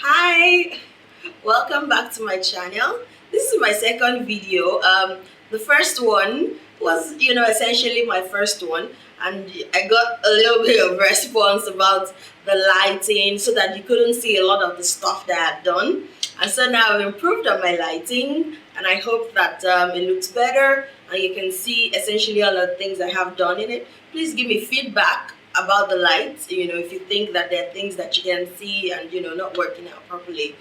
Hi, welcome back to my channel. This is my second video. The first one was, essentially my first one, and I got a little bit of response about the lighting, so that you couldn't see a lot of the stuff that I've done. And so now I've improved on my lighting, and I hope that it looks better and you can see essentially all of the things I have done in it. Please give me feedback about the lights, if you think that there are things that you can see and not working out properly.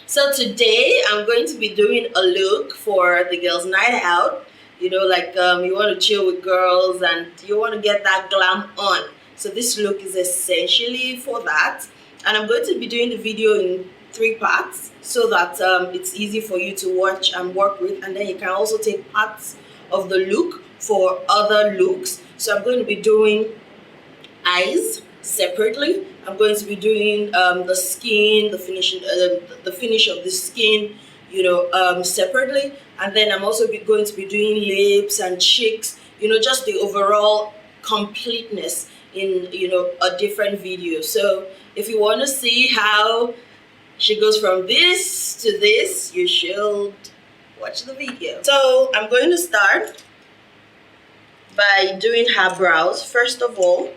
So today I'm going to be doing a look for the girls night out. Like you want to chill with girls and you want to get that glam on. So this look is essentially for that, and I'm going to be doing the video in 3 parts so that it's easy for you to watch and work with, and then you can also take parts of the look for other looks. So I'm going to be doing eyes separately. I'm going to be doing the skin, the finish of the skin, separately, and then I'm also going to be doing lips and cheeks. Just the overall completeness in a different video. So if you want to see how she goes from this to this, you should watch the video. So I'm going to start by doing her brows first of all.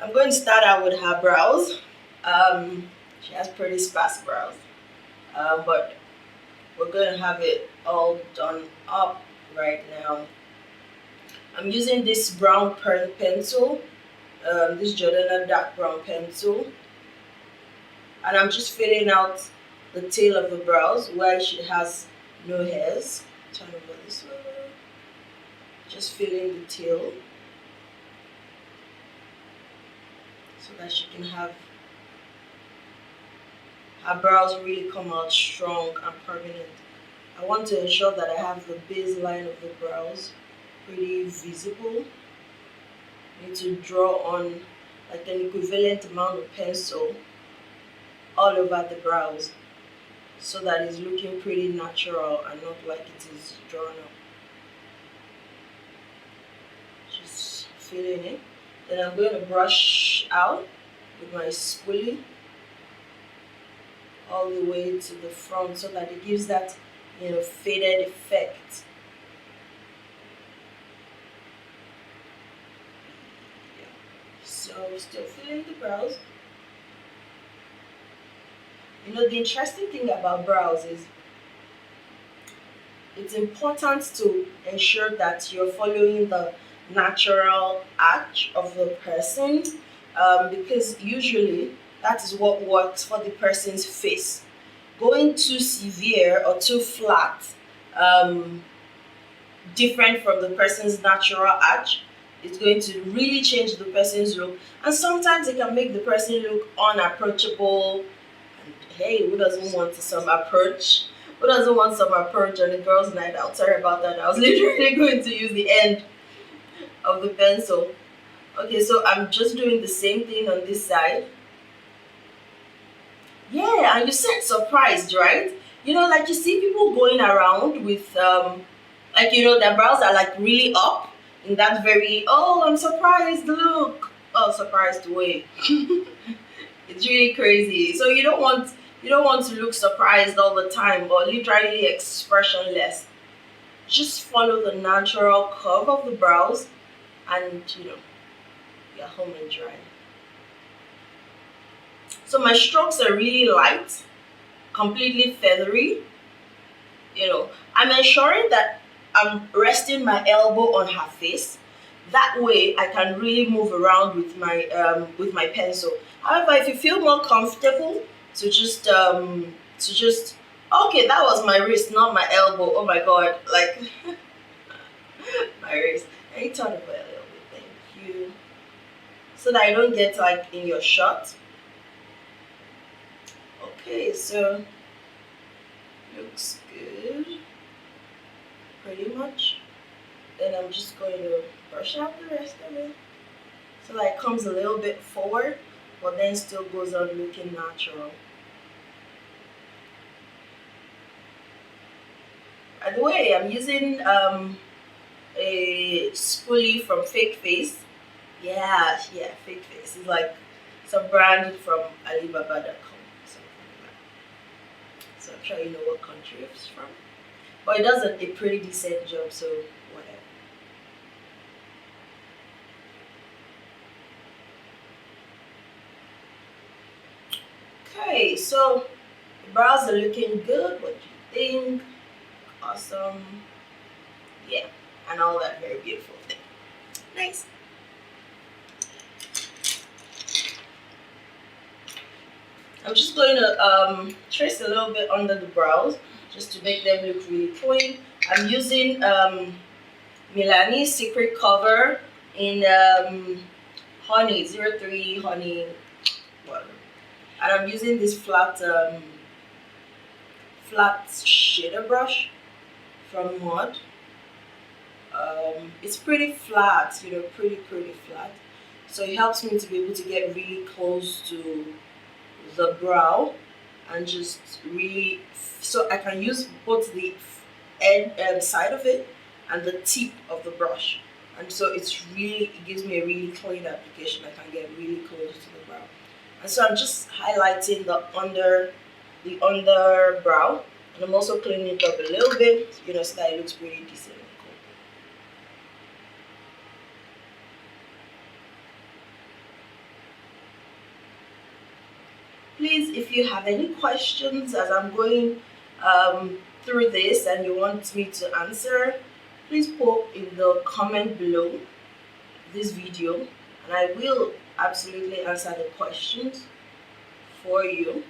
I'm going to start out with her brows. She has pretty sparse brows, but we're going to have it all done up right now. I'm using this brown pencil, this Jordana dark brown pencil, and I'm just filling out the tail of the brows where she has no hairs. Turn over this way. Just filling the tail, so that she can have her brows really come out strong and permanent. I want to ensure that I have the base line of the brows pretty visible. I need to draw on like an equivalent amount of pencil all over the brows, so that it's looking pretty natural and not like it is drawn up. Just filling it. Then I'm going to brush out with my spoolie all the way to the front, so that it gives that faded effect. Yeah. So still filling the brows. The interesting thing about brows is it's important to ensure that you're following the natural arch of the person, because usually that is what works for the person's face. Going too severe or too flat, different from the person's natural arch, is going to really change the person's look, and sometimes it can make the person look unapproachable. And hey, who doesn't want some approach? Who doesn't want some approach on a girls' night out? Sorry about that. I was literally going to use the end of the pencil. Okay, so I'm just doing the same thing on this side. Yeah, and you said surprised, right? Like you see people going around with their brows are like really up in that very, oh, I'm surprised look. Oh, surprised way. It's really crazy. So you don't want to look surprised all the time or literally expressionless. Just follow the natural curve of the brows, and you're home and dry. So my strokes are really light, completely feathery. I'm ensuring that I'm resting my elbow on her face. That way I can really move around with my pencil. However, if you feel more comfortable to just okay, that was my wrist, not my elbow. Oh my god, like my wrist. I turn over a little bit, thank you. so that I don't get like in your shot. Okay, so looks good, pretty much. Then I'm just going to brush out the rest of it so that it comes a little bit forward, but then still goes on looking natural. By the way, I'm using a spoolie from Fake Face. Yeah, Fake Face. It's like some brand from Alibaba.com. Something like that. So I'm sure you know what country it's from. But it does a pretty decent job, so whatever. Okay, so the brows are looking good. What do you think? Awesome. Yeah, and all that very beautiful thing. Nice. I'm just going to trace a little bit under the brows just to make them look really clean. I'm using Milani's Secret Cover in Honey 03 Honey, whatever. And I'm using this flat shader brush from Mod. It's pretty flat, you know, pretty flat. So it helps me to be able to get really close to the brow and just really, so I can use both the end side of it and the tip of the brush, and so it gives me a really clean application. I can get really close to the brow, and so I'm just highlighting the under brow, and I'm also cleaning it up a little bit, you know, so that it looks pretty decent. Please, if you have any questions as I'm going through this and you want me to answer, please put in the comment below this video and I will absolutely answer the questions for you.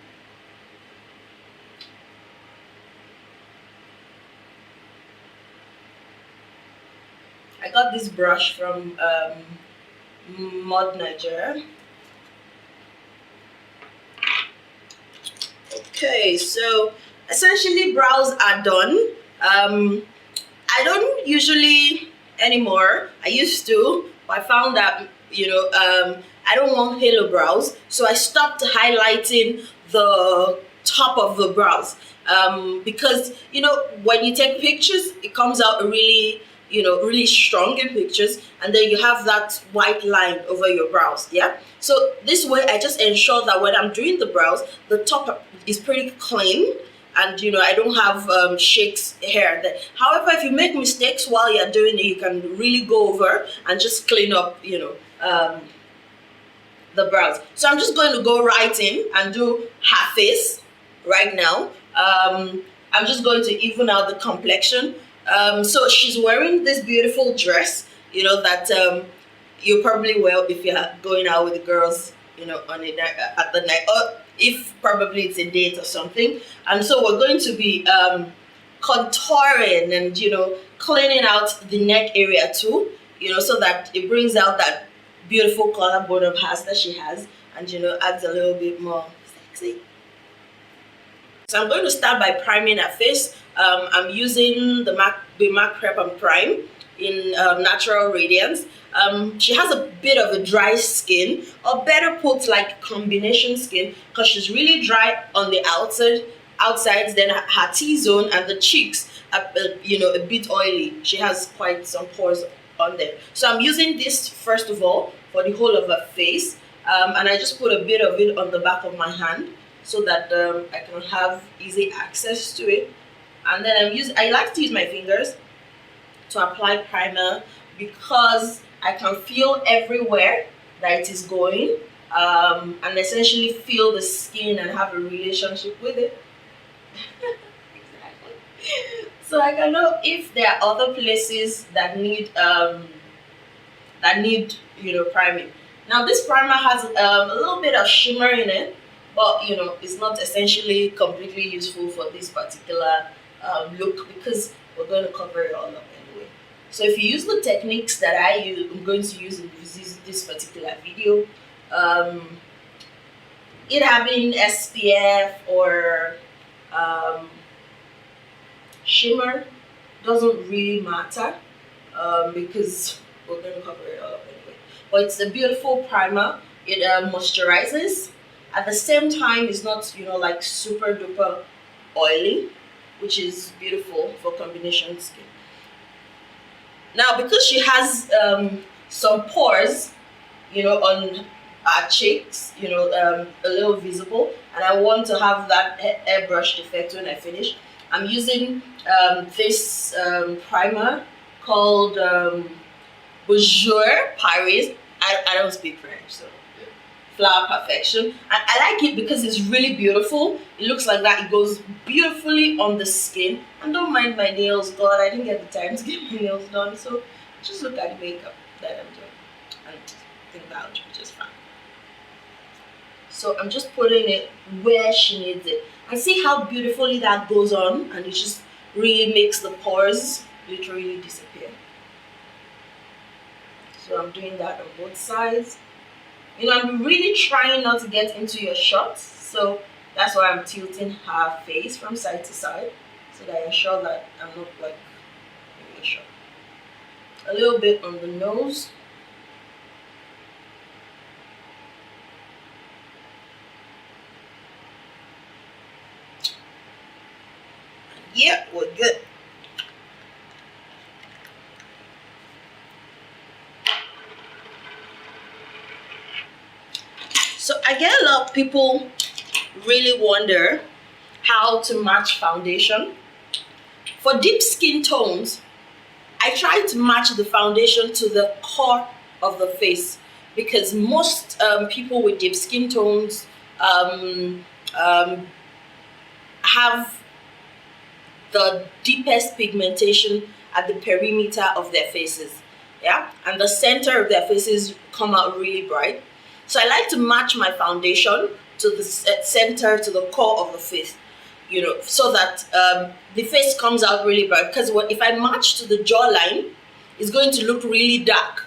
I got this brush from Mod Nigeria. Okay, so essentially brows are done. I don't usually anymore. I used to, but I found that, you know, I don't want halo brows, so I stopped highlighting the top of the brows because, you know, when you take pictures, it comes out really, you know, really strong in pictures, and then you have that white line over your brows. Yeah, so this way I just ensure that when I'm doing the brows, the top is pretty clean, and you know, I don't have shakes here there. However, if you make mistakes while you're doing it, you can really go over and just clean up, you know, the brows. So I'm just going to go right in and do her face right now. I'm just going to even out the complexion. So she's wearing this beautiful dress, you know, that you probably wear if you're going out with the girls, you know, on a night, at the night, or if probably it's a date or something. And so we're going to be contouring and, you know, cleaning out the neck area too, you know, so that it brings out that beautiful collarbone of hers that she has, and, you know, adds a little bit more sexy. So I'm going to start by priming her face. I'm using the MAC Prep and Prime in Natural Radiance. She has a bit of a dry skin, or better put, like combination skin, because she's really dry on the outsides, then her T-zone and the cheeks are, you know, a bit oily. She has quite some pores on there. So I'm using this first of all for the whole of her face, and I just put a bit of it on the back of my hand so that I can have easy access to it. And then I like to use my fingers to apply primer because I can feel everywhere that it is going, and essentially feel the skin and have a relationship with it. Exactly. So I can know if there are other places that need you know, priming. Now this primer has a little bit of shimmer in it, but you know, it's not essentially completely useful for this particular look because we're going to cover it all up anyway. So if you use the techniques that I'm going to use in this this particular video. Um, it having SPF or um, shimmer doesn't really matter, because we're going to cover it all up anyway. But it's a beautiful primer. It moisturizes. At the same time, it's not, like super duper oily, which is beautiful for combination skin. Now, because she has some pores, on our cheeks, a little visible, and I want to have that airbrushed effect when I finish, I'm using this primer called Bonjour Paris. I don't speak French, so Flower Perfection. And I like it because it's really beautiful. It looks like that. It goes beautifully on the skin. And don't mind my nails, God, I didn't get the time to get my nails done. So just look at the makeup that I'm doing and think that'll be just fine. So I'm just putting it where she needs it. And see how beautifully that goes on, and it just really makes the pores literally disappear. So I'm doing that on both sides. I'm really trying not to get into your shots, so that's why I'm tilting her face from side to side, so that I ensure that I'm not like in a shot. A little bit on the nose. Yeah, we're good. So I get a lot of people really wonder how to match foundation. For deep skin tones, I try to match the foundation to the core of the face, because most people with deep skin tones have the deepest pigmentation at the perimeter of their faces, yeah, and the center of their faces come out really bright. So I like to match my foundation to the center, to the core of the face, so that the face comes out really bright. Because if I match to the jawline, it's going to look really dark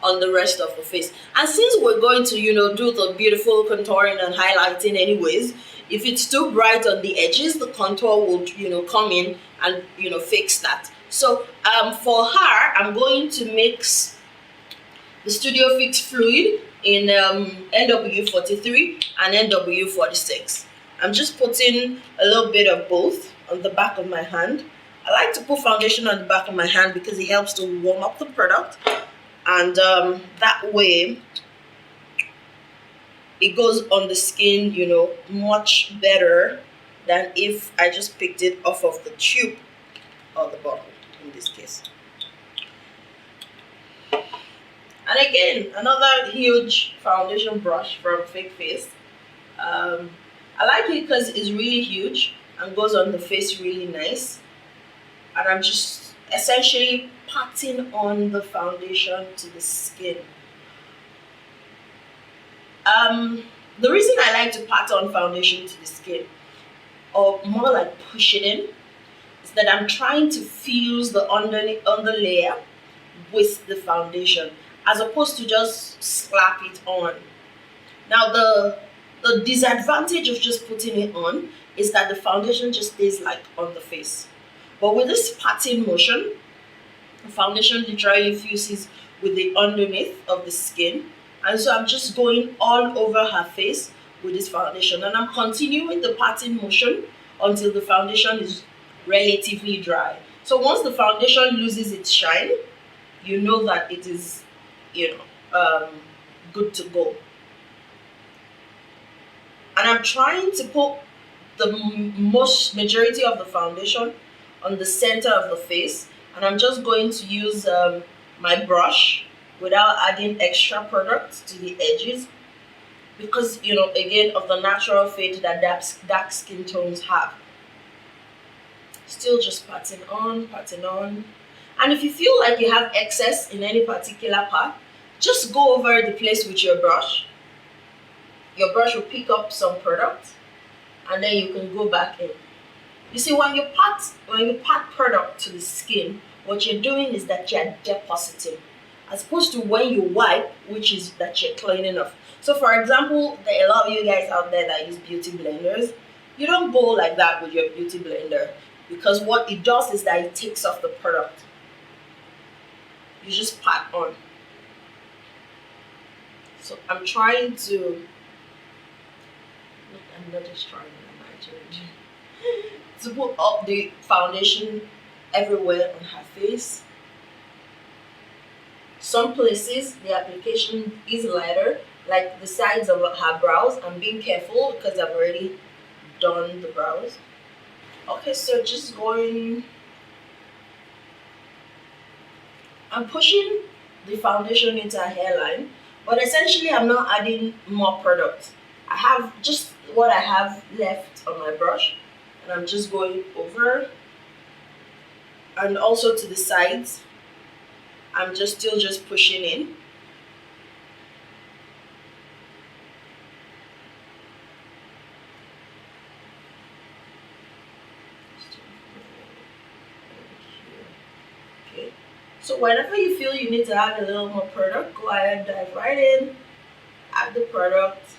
on the rest of the face. And since we're going to, do the beautiful contouring and highlighting anyways, if it's too bright on the edges, the contour will, come in and, fix that. So for her, I'm going to mix the Studio Fix Fluid in NW43 and NW46. I'm just putting a little bit of both on the back of my hand. I like to put foundation on the back of my hand because it helps to warm up the product, and that way it goes on the skin, much better than if I just picked it off of the tube or the bottle in this case. And again, another huge foundation brush from Fake Face. I like it because it's really huge and goes on the face really nice. And I'm just essentially patting on the foundation to the skin. The reason I like to pat on foundation to the skin, or more like push it in, is that I'm trying to fuse the underlayer with the foundation, as opposed to just slap it on. Now the disadvantage of just putting it on is that the foundation just stays like on the face. But with this patting motion, the foundation literally fuses with the underneath of the skin. And so I'm just going all over her face with this foundation, and I'm continuing the patting motion until the foundation is relatively dry. So once the foundation loses its shine, you know that it is, good to go. And I'm trying to put the majority of the foundation on the center of the face, and I'm just going to use my brush without adding extra product to the edges, because again, of the natural fade that dark skin tones have. Still just patting on. And if you feel like you have excess in any particular part, just go over the place with your brush. Your brush will pick up some product, and then you can go back in. You see, when you pat product to the skin, what you're doing is that you're depositing. as opposed to when you wipe, which is that you're cleaning off. So, for example, there are a lot of you guys out there that use beauty blenders. You don't go like that with your beauty blender, because what it does is that it takes off the product. You just pat on. So I'm trying to. I'm not just trying. I'm actually to put up the foundation everywhere on her face. Some places the application is lighter, like the sides of her brows. I'm being careful because I've already done the brows. Okay, so just going. I'm pushing the foundation into her hairline, but essentially I'm not adding more product. I have just what I have left on my brush, and I'm just going over and also to the sides. I'm just still just pushing in. Okay. So whenever you feel you need to add a little more product, go ahead, dive right in, add the product.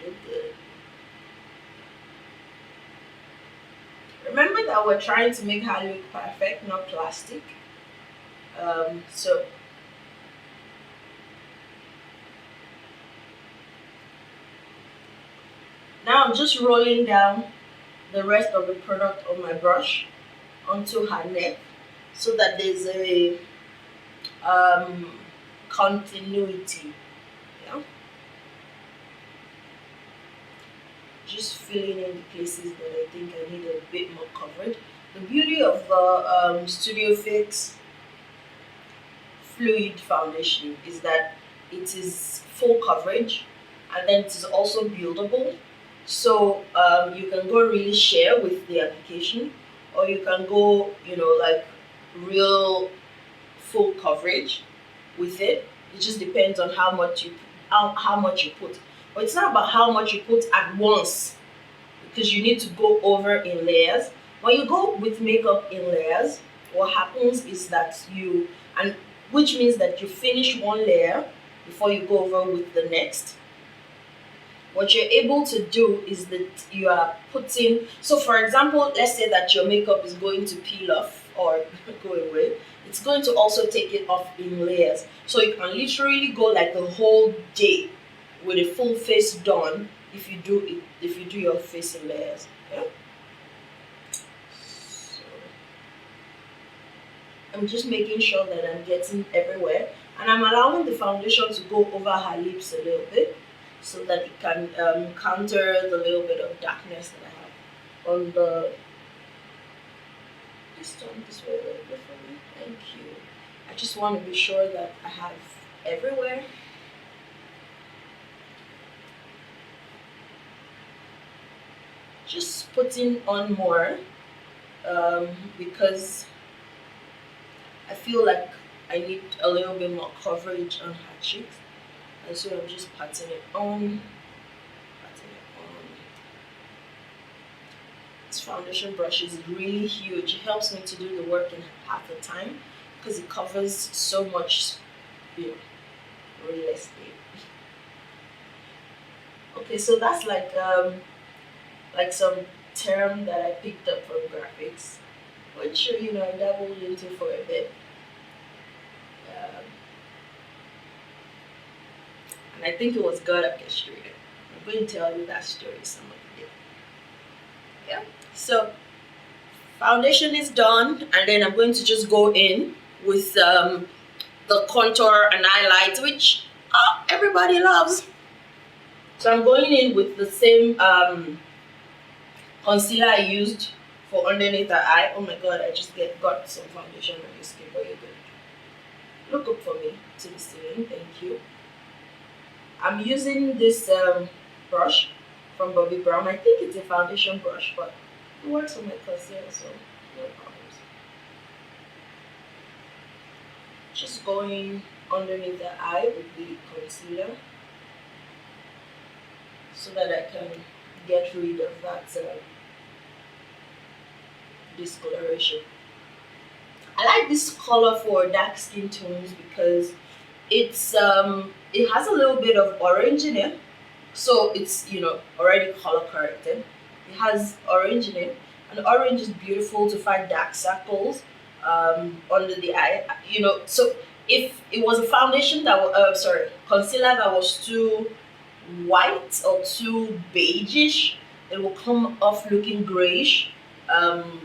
You're good. Remember that we're trying to make her look perfect, not plastic. So now I'm just rolling down the rest of the product on my brush onto her neck so that there's a continuity. Yeah. Just filling in the places that I think I need a bit more coverage. The beauty of the Studio Fix Fluid Foundation is that it is full coverage, and then it is also buildable. So you can go really sheer with the application, or you can go, like real full coverage with it. It just depends on how much you put. But it's not about how much you put at once, because you need to go over in layers. When you go with makeup in layers, what happens is that which means that you finish one layer before you go over with the next. What you're able to do is that you are putting, so for example, let's say that your makeup is going to peel off or go away. It's going to also take it off in layers. So you can literally go like the whole day with a full face done if you do your face in layers. Yeah. So I'm just making sure that I'm getting everywhere, and I'm allowing the foundation to go over her lips a little bit so that it can counter the little bit of darkness that I have on the. Just turn this way a little bit for me. Thank you. I just want to be sure that I have everywhere. Just putting on more because I feel like I need a little bit more coverage on her cheeks, and so I'm just patting it on. This foundation brush is really huge. It helps me to do the work in half the time because it covers so much, real estate. Okay, so that's like some term that I picked up from graphics, which I dabbled into for a bit. And I think it was God orchestrated. I'm going to tell you that story some other day. Yeah. So foundation is done, and then I'm going to just go in with the contour and highlight, which everybody loves. So I'm going in with the same concealer I used for underneath the eye. Oh my god, I just got some foundation on your skin, but you're good. Look up for me to the ceiling, thank you. I'm using this brush from Bobbi Brown. I think it's a foundation brush, but it works on my concealer, so no problems. Just going underneath the eye with the concealer so that I can get rid of that discoloration. I like this color for dark skin tones because it has a little bit of orange in it, so it's already color corrected. It has orange in it, and orange is beautiful to find dark circles under the eye. So if it was a foundation that sorry, concealer that was too white or too beigeish, it will come off looking grayish um,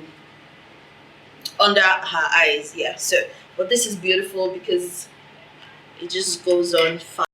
under her eyes. Yeah. So, but this is beautiful because it just goes on fine.